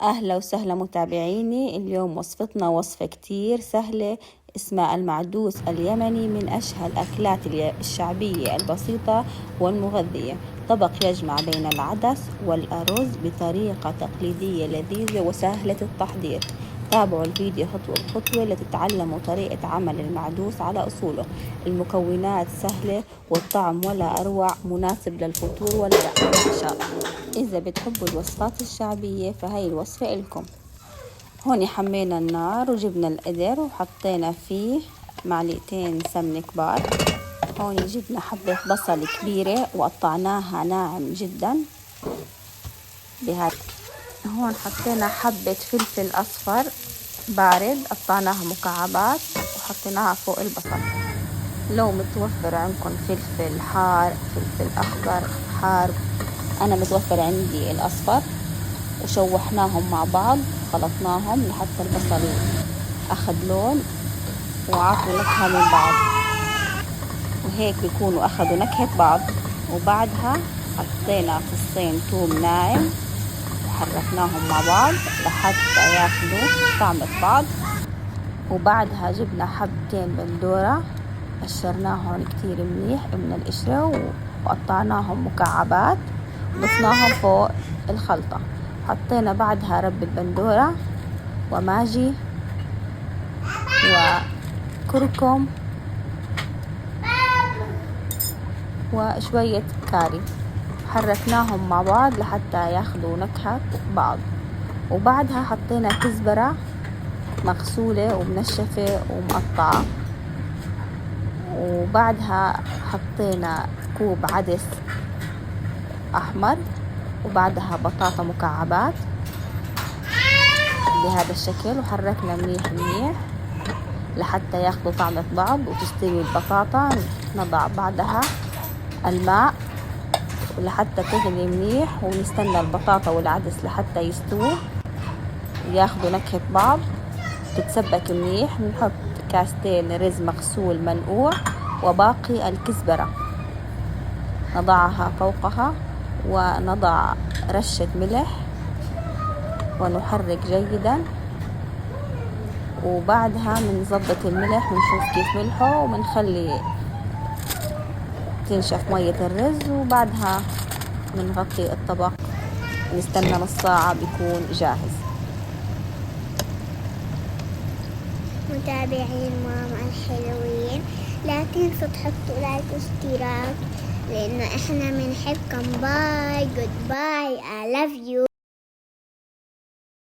أهلا وسهلا متابعيني. اليوم وصفتنا وصفة كتير سهلة، اسمها المعدوس اليمني، من أشهى الأكلات الشعبية البسيطة والمغذية. طبق يجمع بين العدس والأرز بطريقة تقليدية لذيذة وسهلة التحضير. تابعوا الفيديو خطوة بخطوة لتتعلموا طريقة عمل المعدوس على أصوله. المكونات سهلة والطعم ولا أروع، مناسب للفطور ولا العشاء. إذا بتحبوا الوصفات الشعبية فهي الوصفة إلكم. هون حمينا النار وجبنا القدر وحطينا فيه معلقتين سمنة كبار. هون جبنا حبة بصل كبيرة وقطعناها ناعم جدا هون حطينا حبة فلفل أصفر بارد قطعناها مكعبات وحطيناها فوق البصل. لو متوفر عندكم فلفل حار، فلفل أخضر حار، أنا متوفر عندي الأصفر. وشوحناهم مع بعض، خلطناهم لحتى البصل أخذ لون وعطوا نكهة من بعض، وهيك بيكونوا أخذوا نكهة بعض. وبعدها حطينا فصين توم ناعم وحركناهم مع بعض لحتى ياخدوا طعمة بعض. وبعدها جبنا حبتين بندورة قشرناهم كتير منيح من القشرة وقطعناهم مكعبات وضفناهم فوق الخلطة. حطينا بعدها ربة بندورة وماجي وكركم وشوية كاري، حركناهم مع بعض لحتى ياخدوا نكهة بعض. وبعدها حطينا كزبرة مغسولة ومنشفة ومقطعة. وبعدها حطينا كوب عدس أحمر، وبعدها بطاطا مكعبات بهذا الشكل، وحركنا منيح منيح لحتى ياخدوا طعمة بعض وتستوي البطاطا. نضع بعدها الماء لحتى تغلي منيح، ونستنى البطاطا والعدس لحتى يستووا وياخدوا نكهة بعض تتسبك منيح. نحط كاستين رز مغسول منقوع وباقي الكزبرة نضعها فوقها، ونضع رشة ملح ونحرك جيدا. وبعدها بنظبط الملح، بنشوف كيف ملحه، وبنخلي تنشف مية الرز. وبعدها بنغطي الطبق، نستنى نص ساعة بيكون جاهز. متابعين ماما الحلوين، لا تنسوا تحطوا لايك واشتراك لأنه إحنا بنحبكم. باي، جود باي، I love you.